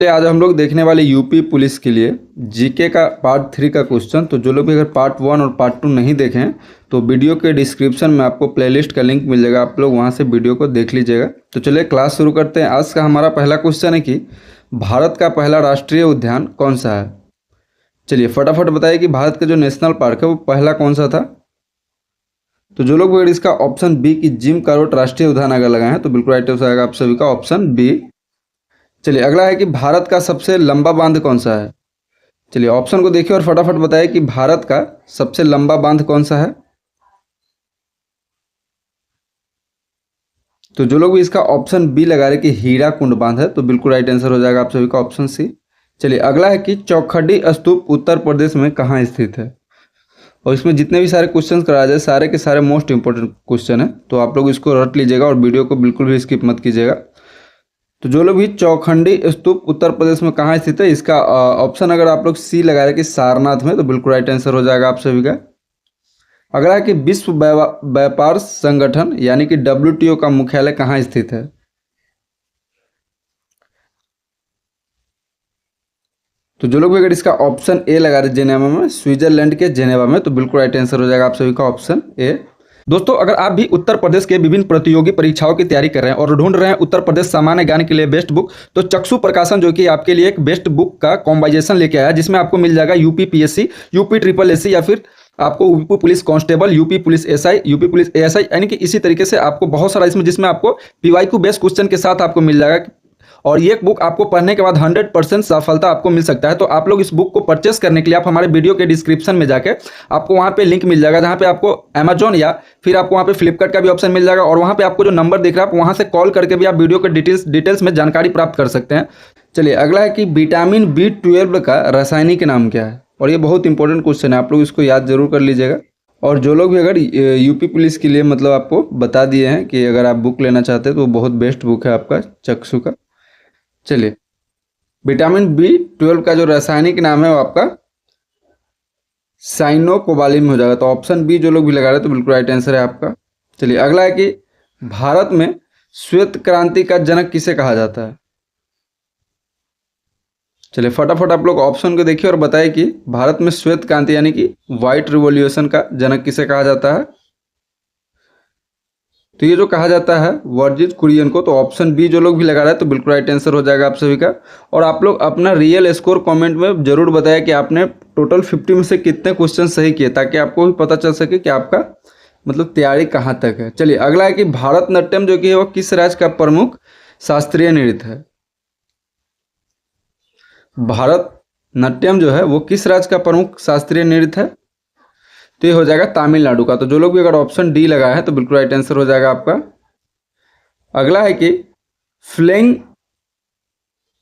आज हम लोग देखने वाले यूपी पुलिस के लिए जीके का पार्ट 3 का क्वेश्चन। तो जो लोग भी अगर पार्ट 1 और पार्ट 2 नहीं देखें तो वीडियो के डिस्क्रिप्शन में आपको प्लेलिस्ट का लिंक मिल जाएगा, आप लोग वहां से वीडियो को देख लीजिएगा। तो चलिए क्लास शुरू करते हैं। आज का हमारा पहला क्वेश्चन है कि भारत का पहला राष्ट्रीय उद्यान कौन सा है। चलिए फटाफट बताइए कि भारत का जो नेशनल पार्क है वो पहला कौन सा था। तो जो लोग अगर इसका ऑप्शन बी की जिम करोट राष्ट्रीय उद्यान अगर लगाए हैं तो बिल्कुल राइट आंसर आएगा आप सभी का ऑप्शन बी। चलिए अगला है कि भारत का सबसे लंबा बांध कौन सा है। चलिए ऑप्शन को देखिए और फटाफट बताइए कि भारत का सबसे लंबा बांध कौन सा है। तो जो लोग भी इसका ऑप्शन बी लगा रहे कि हीरा कुंड बांध है तो बिल्कुल राइट आंसर हो जाएगा आप सभी का ऑप्शन सी। चलिए अगला है कि चौखड्डी स्तूप उत्तर प्रदेश में कहाँ स्थित है। और इसमें जितने भी सारे क्वेश्चन कराए जाए सारे के सारे मोस्ट इंपॉर्टेंट क्वेश्चन है, तो आप लोग इसको रट लीजिएगा और वीडियो को बिल्कुल भी स्किप मत कीजिएगा। तो जो लोग भी चौखंडी स्तूप उत्तर प्रदेश में कहाँ स्थित है, इसका ऑप्शन अगर आप लोग सी लगा रहे कि सारनाथ में तो बिल्कुल राइट आंसर हो जाएगा आप सभी का। अगला है कि विश्व व्यापार संगठन यानी कि WTO का मुख्यालय कहाँ स्थित है। तो जो लोग भी अगर इसका ऑप्शन ए लगा रहे जेनेवा में, स्विट्जरलैंड के जेनेवा में, तो बिल्कुल राइट आंसर हो जाएगा आप सभी का ऑप्शन ए। दोस्तों अगर आप भी उत्तर प्रदेश के विभिन्न प्रतियोगी परीक्षाओं की तैयारी कर रहे हैं और ढूंढ रहे हैं उत्तर प्रदेश सामान्य ज्ञान के लिए बेस्ट बुक, तो चक्षु प्रकाशन जो कि आपके लिए एक बेस्ट बुक का कॉम्बाइजेशन लेके आया, जिसमें आपको मिल जाएगा यूपी PSC, यूपी SSS या फिर आपको UP police constable, UP police SI, UP police ASI, यानी कि इसी तरीके से आपको बहुत सारा इसमें, जिसमें आपको PYQ बेस्ड क्वेश्चन के साथ आपको मिल जाएगा। और ये बुक आपको पढ़ने के बाद 100% सफलता आपको मिल सकता है। तो आप लोग इस बुक को परचेस करने के लिए आप हमारे वीडियो के डिस्क्रिप्शन में जाके आपको वहाँ पे लिंक मिल जाएगा, जहाँ पे आपको अमेजॉन या फिर आपको वहाँ पे फ्लिपकार्ट का भी ऑप्शन मिल जाएगा। और वहाँ पे आपको जो नंबर दिख रहा है आप वहाँ से कॉल करके भी आप वीडियो के डिटेल्स में जानकारी प्राप्त कर सकते हैं। चलिए अगला है कि विटामिन B12 का रासायनिक नाम क्या है। और ये बहुत इंपॉर्टेंट क्वेश्चन है, आप लोग इसको याद जरूर कर लीजिएगा। और जो लोग भी अगर यूपी पुलिस के लिए मतलब आपको बता दिए हैं कि अगर आप बुक लेना चाहते हैं तो बहुत बेस्ट बुक है आपका चक्षु का। चलिए विटामिन B12 का जो रासायनिक नाम है वो आपका साइनोकोबालिन हो जाएगा। तो ऑप्शन बी जो लोग भी लगा रहे हैं तो बिल्कुल राइट आंसर है आपका। चलिए अगला है कि भारत में श्वेत क्रांति का जनक किसे कहा जाता है। चलिए फटाफट आप लोग ऑप्शन को देखिए और बताइए कि भारत में श्वेत क्रांति यानी कि व्हाइट रिवॉल्यूशन का जनक किसे कहा जाता है। तो ये जो कहा जाता है वर्जित कुरियन को। तो ऑप्शन बी जो लोग भी लगा रहे हैं तो बिल्कुल राइट आंसर हो जाएगा आप सभी का। और आप लोग अपना रियल स्कोर कमेंट में जरूर बताया कि आपने टोटल 50 में से कितने क्वेश्चन सही किए, ताकि आपको भी पता चल सके कि आपका मतलब तैयारी कहाँ तक है। चलिए अगला है कि भारतनाट्यम जो कि है वो किस राज्य का प्रमुख शास्त्रीय नृत्य है। भारतनाट्यम जो है वो किस राज्य का प्रमुख शास्त्रीय नृत्य है। तो ये हो जाएगा तमिलनाडु का। तो जो लोग भी अगर ऑप्शन डी लगाए हैं तो बिल्कुल राइट आंसर हो जाएगा आपका। अगला है कि फ्लेइंग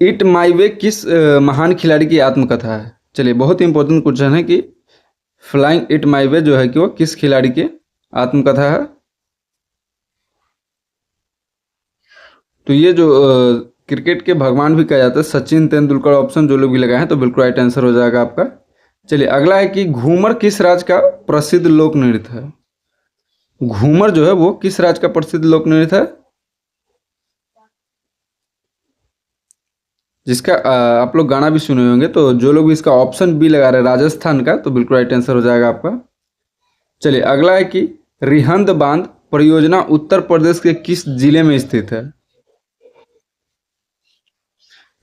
इट माई वे किस महान खिलाड़ी की आत्मकथा है। चलिए बहुत इंपॉर्टेंट क्वेश्चन है कि फ्लाइंग इट माई वे जो है कि वो किस खिलाड़ी की आत्मकथा है। तो ये जो क्रिकेट के भगवान भी कहा जाता है सचिन तेंदुलकर, ऑप्शन जो लोग भी लगाए हैं तो बिल्कुल राइट आंसर हो जाएगा आपका। चलिए अगला है कि घूमर किस राज्य का प्रसिद्ध लोक नृत्य है। घूमर जो है वो किस राज्य का प्रसिद्ध लोक नृत्य है, जिसका आप लोग गाना भी सुने होंगे। तो जो लोग भी इसका ऑप्शन बी लगा रहे हैं राजस्थान का तो बिल्कुल राइट आंसर हो जाएगा आपका। चलिए अगला है कि रिहंद बांध परियोजना उत्तर प्रदेश के किस जिले में स्थित है।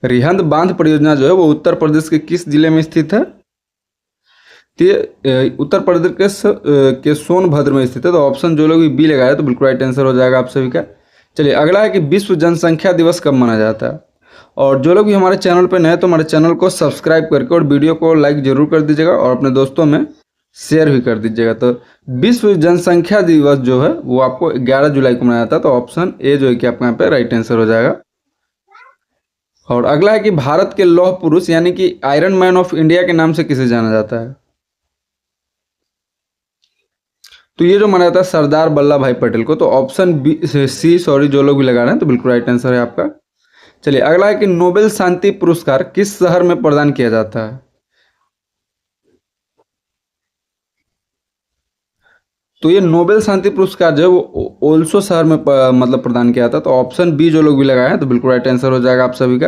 रिहंद बांध परियोजना जो है वो उत्तर प्रदेश के किस जिले में स्थित है। तो ये उत्तर प्रदेश के सोनभद्र में स्थित है। तो ऑप्शन जो लोग भी बी लगाए तो बिल्कुल राइट आंसर हो जाएगा आप सभी का। चलिए अगला है कि विश्व जनसंख्या दिवस कब मनाया जाता है। और जो लोग भी हमारे चैनल पर नए तो हमारे चैनल को सब्सक्राइब करके और वीडियो को लाइक जरूर कर दीजिएगा और अपने दोस्तों में शेयर भी कर दीजिएगा। तो विश्व जनसंख्या दिवस जो है वो आपको 11 जुलाई को मनाया जाता है। तो ऑप्शन ए जो है कि आपका यहाँ पे राइट आंसर हो जाएगा। और अगला है कि भारत के लौह पुरुष यानी कि आयरन मैन ऑफ इंडिया के नाम से किसे जाना जाता है। तो ये जो माना जाता है सरदार वल्लभ भाई पटेल को। तो ऑप्शन बी सी सॉरी जो लोग भी लगा रहे हैं तो बिल्कुल राइट आंसर है आपका। चलिए अगला है कि नोबेल शांति पुरस्कार किस शहर में प्रदान किया जाता है। तो ये नोबेल शांति पुरस्कार जो है वो ओल्सो शहर में मतलब प्रदान किया था। तो ऑप्शन बी जो लोग भी लगाए हैं तो बिल्कुल राइट आंसर हो जाएगा आप सभी का।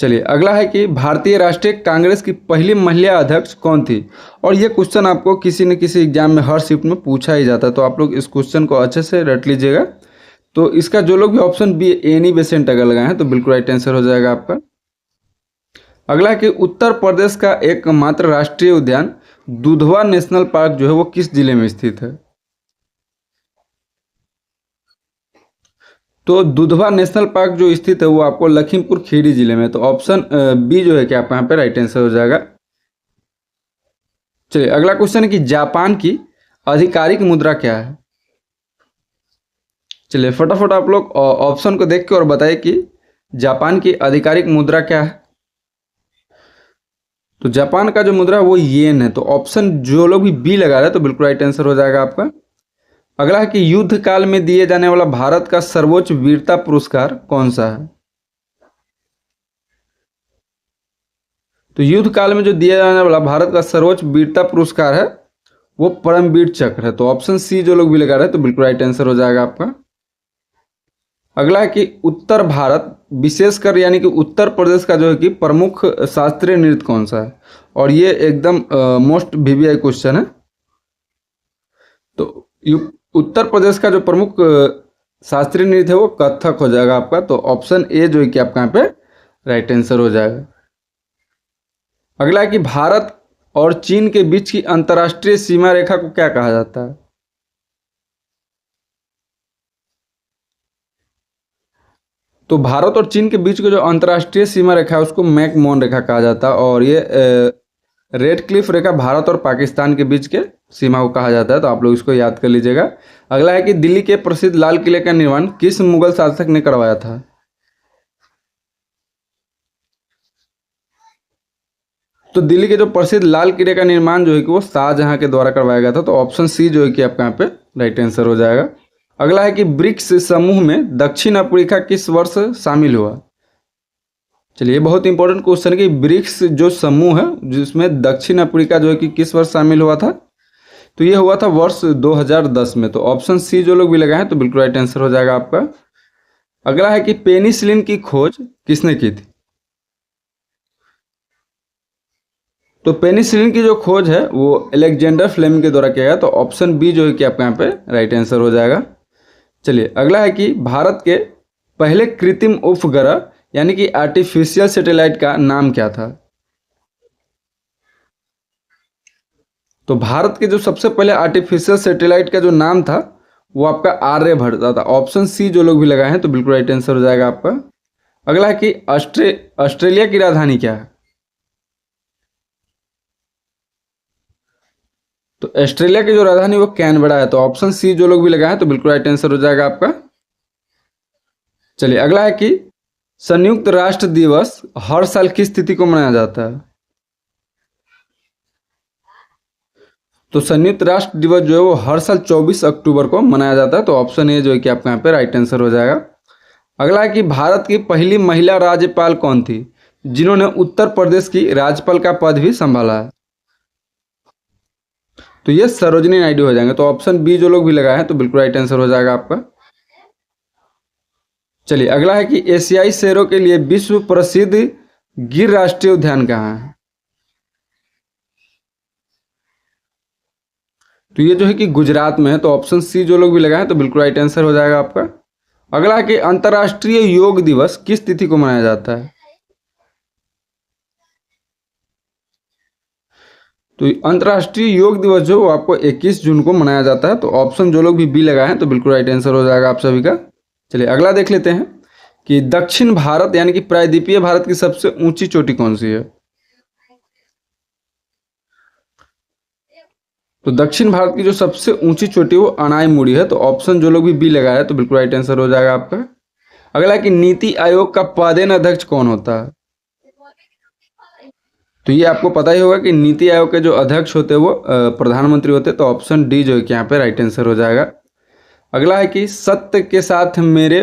चलिए अगला है कि भारतीय राष्ट्रीय कांग्रेस की पहली महिला अध्यक्ष कौन थी। और ये क्वेश्चन आपको किसी न किसी एग्जाम में हर शिफ्ट में पूछा ही जाता है, तो आप लोग इस क्वेश्चन को अच्छे से रट लीजिएगा। तो इसका जो लोग भी ऑप्शन बी एनी बेसेंट अगर लगाए हैं तो बिल्कुल राइट आंसर हो जाएगा आपका। अगला है कि उत्तर प्रदेश का एकमात्र राष्ट्रीय उद्यान दुधवा नेशनल पार्क जो है वो किस जिले में स्थित है। तो दुधवा नेशनल पार्क जो स्थित है वो आपको लखीमपुर खीरी जिले में, तो ऑप्शन बी जो है कि आपका यहाँ पे राइट आंसर हो जाएगा। चलिए अगला क्वेश्चन है कि जापान की आधिकारिक मुद्रा क्या है। चलिए फटाफट आप लोग ऑप्शन को देख के और बताइए कि जापान की आधिकारिक मुद्रा क्या है। तो जापान का जो मुद्रा है वो येन है, तो ऑप्शन जो लोग भी बी लगा रहे हैं तो बिल्कुल राइट आंसर हो जाएगा आपका। अगला है कि युद्ध काल में दिए जाने वाला भारत का सर्वोच्च वीरता पुरस्कार कौन सा है। तो युद्ध काल में जो दिया जाने वाला भारत का सर्वोच्च वीरता पुरस्कार है वो परमवीर चक्र है, तो ऑप्शन सी जो लोग भी लगा रहे हैं तो बिल्कुल राइट आंसर हो जाएगा आपका। अगला है कि उत्तर भारत विशेषकर यानी कि उत्तर प्रदेश का जो है कि प्रमुख शास्त्रीय नृत्य कौन सा है। और ये एकदम मोस्ट वीवीआई क्वेश्चन है। तो उत्तर प्रदेश का जो प्रमुख शास्त्रीय नृत्य है वो कथक हो जाएगा आपका, तो ऑप्शन ए जो है कि आपका यहाँ पे राइट आंसर हो जाएगा। अगला है कि भारत और चीन के बीच की अंतर्राष्ट्रीय सीमा रेखा को क्या कहा जाता है। तो भारत और चीन के बीच की जो अंतर्राष्ट्रीय सीमा रेखा है उसको मैकमोहन रेखा कहा जाता है, और ये रेड क्लिफ रेखा भारत और पाकिस्तान के बीच के सीमा को कहा जाता है, तो आप लोग इसको याद कर लीजिएगा। अगला है कि दिल्ली के प्रसिद्ध लाल किले का निर्माण किस मुगल शासक ने करवाया था। तो दिल्ली के जो प्रसिद्ध लाल किले का निर्माण जो है कि वो शाहजहां के द्वारा करवाया गया था, तो ऑप्शन सी जो है कि आपका यहाँ पे राइट आंसर हो जाएगा। अगला है कि ब्रिक्स समूह में दक्षिण अफ्रीका किस वर्ष शामिल हुआ। चलिए बहुत इंपॉर्टेंट क्वेश्चन है कि ब्रिक्स जो समूह है जिसमें दक्षिण अफ्रीका जो है कि किस वर्ष शामिल हुआ था। तो ये हुआ था वर्ष 2010 में, तो ऑप्शन सी जो लोग भी लगाए हैं तो बिल्कुल राइट आंसर हो जाएगा आपका। अगला है कि पेनिसिलिन की खोज किसने की थी। तो पेनिसिलिन की जो खोज है वो अलेक्जेंडर फ्लेमिंग के द्वारा किया गया, तो ऑप्शन बी जो है कि आपका यहाँ पे राइट आंसर हो जाएगा। चलिए अगला है कि भारत के पहले कृत्रिम उपग्रह यानी कि आर्टिफिशियल सैटेलाइट का नाम क्या था। तो भारत के जो सबसे पहले आर्टिफिशियल सैटेलाइट का जो नाम था वो आपका आर्यभट्ट था, ऑप्शन सी जो लोग भी लगाए हैं तो बिल्कुल राइट आंसर हो जाएगा आपका। अगला है कि ऑस्ट्रेलिया की राजधानी क्या है। तो ऑस्ट्रेलिया की जो राजधानी वो कैनबरा है, तो ऑप्शन सी जो लोग भी लगाए हैं तो बिल्कुल राइट आंसर हो जाएगा आपका। चलिए अगला है कि संयुक्त राष्ट्र दिवस हर साल किस तिथि को मनाया जाता है। तो संयुक्त राष्ट्र दिवस जो है वो हर साल 24 अक्टूबर को मनाया जाता है, तो ऑप्शन ए जो है कि आपका यहाँ पे राइट आंसर हो जाएगा। अगला है कि भारत की पहली महिला राज्यपाल कौन थी जिन्होंने उत्तर प्रदेश की राज्यपाल का पद भी संभाला है। तो ये सरोजिनी नायडू हो जाएंगे, तो ऑप्शन बी जो लोग भी लगाए हैं तो बिल्कुल राइट आंसर हो जाएगा आपका। चलिए अगला है कि एशियाई शेरों के लिए विश्व प्रसिद्ध गिर राष्ट्रीय उद्यान कहाँ है। तो ये जो है कि गुजरात में है, तो ऑप्शन सी जो लोग भी लगाए हैं तो बिल्कुल राइट आंसर हो जाएगा आपका। अगला है कि अंतर्राष्ट्रीय योग दिवस किस तिथि को मनाया जाता है। तो अंतर्राष्ट्रीय योग दिवस जो आपको 21 जून को मनाया जाता है, तो ऑप्शन जो लोग भी बी लगाए हैं तो बिल्कुल राइट आंसर हो जाएगा आप सभी का। चलिए अगला देख लेते हैं कि दक्षिण भारत यानी कि प्रायद्वीपीय भारत की सबसे ऊंची चोटी कौन सी है। तो दक्षिण भारत की जो सबसे ऊंची चोटी वो अनाईमुड़ी है, तो ऑप्शन जो लोग भी बी लगाए हैं तो बिल्कुल राइट आंसर हो जाएगा आपका। अगला है कि नीति आयोग का पदेन अध्यक्ष कौन होता है। तो ये आपको पता ही होगा कि नीति आयोग के जो अध्यक्ष होते हैं वो प्रधानमंत्री होते हैं, तो ऑप्शन डी जो है कि यहाँ पे राइट आंसर हो जाएगा। अगला है कि सत्य के साथ मेरे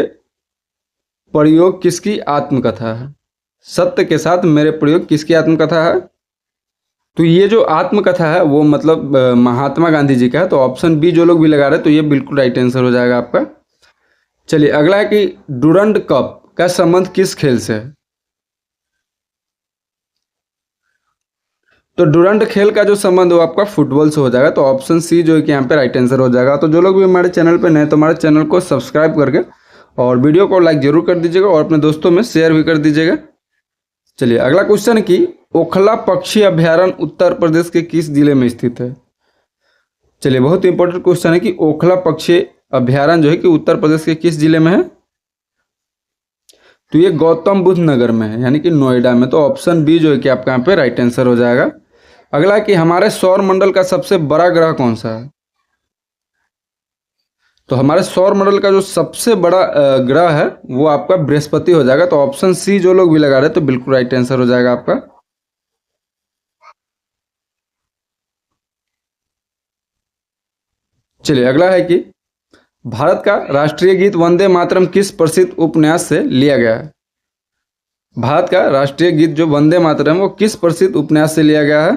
प्रयोग किसकी आत्मकथा है। सत्य के साथ मेरे प्रयोग किसकी आत्मकथा है। तो ये जो आत्मकथा है वो मतलब महात्मा गांधी जी का है, तो ऑप्शन बी जो लोग भी लगा रहे हैं तो ये बिल्कुल राइट आंसर हो जाएगा आपका। चलिए अगला है कि डुरंड कप का संबंध किस खेल से है। तो डुरंड खेल का जो संबंध वो आपका फुटबॉल से हो जाएगा। तो ऑप्शन सी जो है कि यहाँ पे राइट आंसर हो जाएगा। तो जो लोग भी हमारे चैनल पे नए तो हमारे चैनल को सब्सक्राइब करके और वीडियो को लाइक जरूर कर दीजिएगा और अपने दोस्तों में शेयर भी कर दीजिएगा। चलिए अगला क्वेश्चन है कि ओखला पक्षी अभयारण्य उत्तर प्रदेश के किस जिले में स्थित है। चलिए बहुत इंपॉर्टेंट क्वेश्चन है कि ओखला पक्षी अभयारण्य जो है कि उत्तर प्रदेश के किस जिले में है। तो ये गौतम बुद्ध नगर में है, यानी कि नोएडा में। तो ऑप्शन बी जो है कि आपका यहाँ पे राइट आंसर हो जाएगा। अगला कि हमारे सौर मंडल का सबसे बड़ा ग्रह कौन सा है। तो हमारे सौर मंडल का जो सबसे बड़ा ग्रह है वो आपका बृहस्पति हो जाएगा। तो ऑप्शन सी जो लोग भी लगा रहे हैं तो बिल्कुल राइट आंसर हो जाएगा आपका। चलिए अगला है कि भारत का राष्ट्रीय गीत वंदे मातरम किस प्रसिद्ध उपन्यास से लिया गया है। भारत का राष्ट्रीय गीत जो वंदे मातरम वो किस प्रसिद्ध उपन्यास से लिया गया है।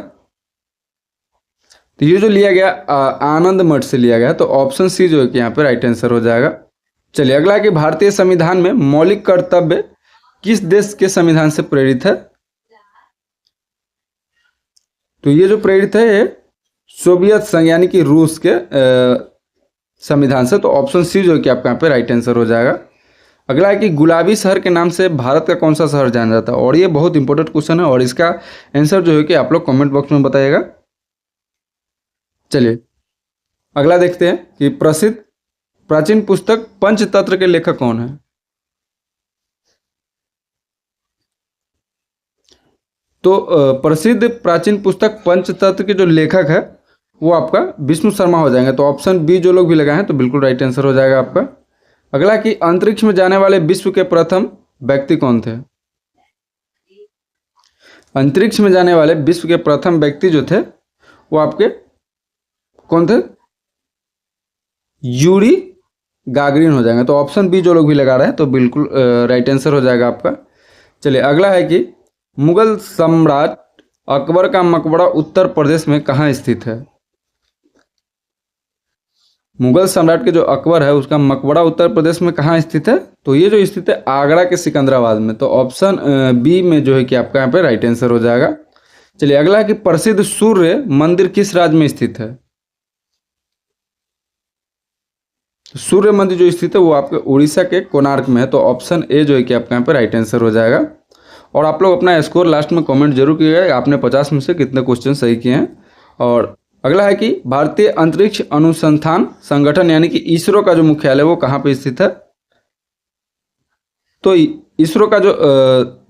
तो ये जो लिया गया आनंद मठ से लिया गया। तो ऑप्शन सी जो है कि यहाँ पे राइट आंसर हो जाएगा। चलिए अगला है कि भारतीय संविधान में मौलिक कर्तव्य किस देश के संविधान से प्रेरित है। तो ये जो प्रेरित है ये सोवियत संघ यानी कि रूस के संविधान से। तो ऑप्शन सी जो है कि आपका यहाँ पे राइट आंसर हो जाएगा। अगला है कि गुलाबी शहर के नाम से भारत का कौन सा शहर जाना जाता है। और ये बहुत इंपॉर्टेंट क्वेश्चन है और इसका आंसर जो है कि आप लोग कमेंट बॉक्स में बताइएगा। चलिए अगला देखते हैं कि प्रसिद्ध प्राचीन पुस्तक पंचतंत्र के लेखक कौन है। तो प्रसिद्ध प्राचीन पुस्तक पंचतंत्र के जो लेखक है वो आपका विष्णु शर्मा हो जाएंगे। तो ऑप्शन बी जो लोग भी लगाए हैं तो बिल्कुल राइट आंसर हो जाएगा आपका। अगला कि अंतरिक्ष में जाने वाले विश्व के प्रथम व्यक्ति कौन थे। अंतरिक्ष में जाने वाले विश्व के प्रथम व्यक्ति जो थे वो आपके कौन थे, यूरी गागरिन हो जाएंगे। तो ऑप्शन बी जो लोग भी लगा रहे हैं तो बिल्कुल राइट आंसर हो जाएगा आपका। चलिए अगला है कि मुगल सम्राट अकबर का मकबरा उत्तर प्रदेश में कहाँ स्थित है। मुगल सम्राट के जो अकबर है उसका मकबरा उत्तर प्रदेश में कहाँ स्थित है। तो ये जो स्थित है आगरा के सिकंदराबाद में। तो ऑप्शन बी में जो है कि आपका यहाँ पे राइट आंसर हो जाएगा। चलिए अगला है कि प्रसिद्ध सूर्य मंदिर किस राज्य में स्थित है। सूर्य मंदिर जो स्थित है वो आपके उड़ीसा के कोणार्क में है। तो ऑप्शन ए जो है कि आपका यहाँ पे राइट आंसर हो जाएगा। और आप लोग अपना स्कोर लास्ट में कमेंट जरूर कीजिएगा आपने 50 में से कितने क्वेश्चन सही किए हैं। और अगला है कि भारतीय अंतरिक्ष अनुसंधान संगठन यानी कि इसरो का जो मुख्यालय वो कहाँ पे स्थित है। तो इसरो का जो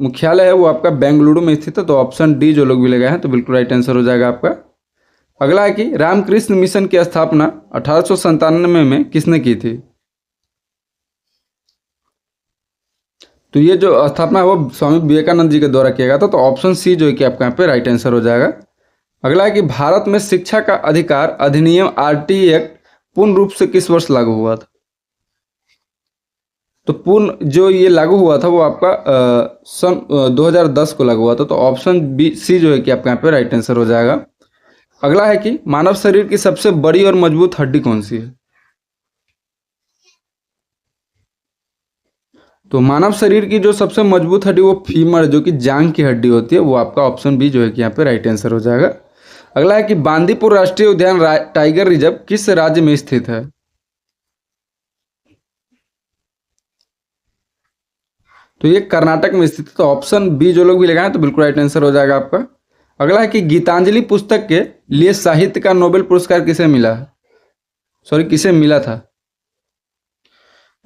मुख्यालय है वो आपका बेंगलुरु में स्थित है। तो ऑप्शन डी जो लोग भी लगाए हैं तो बिल्कुल राइट आंसर हो जाएगा आपका। अगला है कि रामकृष्ण मिशन की स्थापना 1897 में किसने की थी। तो ये जो स्थापना है वो स्वामी विवेकानंद जी के द्वारा किया गया था। तो ऑप्शन सी जो है कि आपका यहाँ पे राइट आंसर हो जाएगा। अगला है कि भारत में शिक्षा का अधिकार अधिनियम आरटी एक्ट पूर्ण रूप से किस वर्ष लागू हुआ था। तो पूर्ण जो ये लागू हुआ था वो आपका सन 2010 को लागू हुआ था। तो ऑप्शन बी सी जो है कि आपका यहाँ पे राइट आंसर हो जाएगा। अगला है कि मानव शरीर की सबसे बड़ी और मजबूत हड्डी कौन सी है। तो मानव शरीर की जो सबसे मजबूत हड्डी वो फीमर जो कि जांग की हड्डी होती है वो आपका ऑप्शन बी जो है कि यहाँ पे राइट आंसर हो जाएगा। अगला है कि बांदीपुर राष्ट्रीय उद्यान टाइगर रिजर्व किस राज्य में स्थित है। तो ये कर्नाटक में स्थित है। तो ऑप्शन बी जो लोग भी लगाए तो बिल्कुल राइट आंसर हो जाएगा आपका। अगला है कि गीतांजलि पुस्तक के लिए साहित्य का नोबेल पुरस्कार किसे मिला है, किसे मिला था।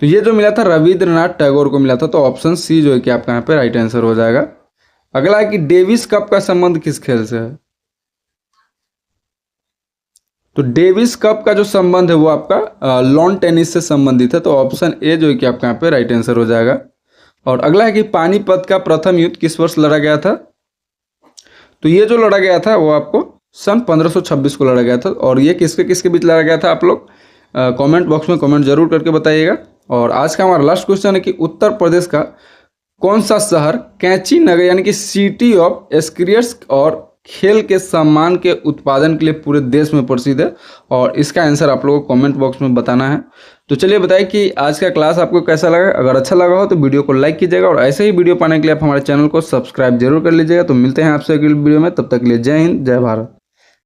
तो ये जो मिला था रविंद्रनाथ टैगोर को मिला था। तो ऑप्शन सी जो है कि आपका यहाँ पे राइट आंसर हो जाएगा। अगला है कि डेविस कप का संबंध किस खेल से है। तो डेविस कप का जो संबंध है वो आपका लॉन टेनिस से संबंधित है। तो ऑप्शन ए जो है कि आपका यहाँ पे राइट आंसर हो जाएगा। और अगला है कि पानीपत का प्रथम युद्ध किस वर्ष लड़ा गया था। तो ये जो लड़ा गया था वो आपको सन 1526 को लड़ा गया था। और ये किसके किसके बीच लड़ा गया था आप लोग कमेंट बॉक्स में कमेंट जरूर करके बताइएगा। और आज का हमारा लास्ट क्वेश्चन है कि उत्तर प्रदेश का कौन सा शहर कैंची नगर यानी कि सिटी ऑफ स्क्रियर्स और खेल के सामान के उत्पादन के लिए पूरे देश में प्रसिद्ध है। और इसका आंसर आप लोगों को कमेंट बॉक्स में बताना है। तो चलिए बताइए कि आज का क्लास आपको कैसा लगा। अगर अच्छा लगा हो तो वीडियो को लाइक कीजिएगा और ऐसे ही वीडियो पाने के लिए आप हमारे चैनल को सब्सक्राइब जरूर कर लीजिएगा। तो मिलते हैं आपसे अगली वीडियो में, तब तक के लिए जय हिंद जय भारत।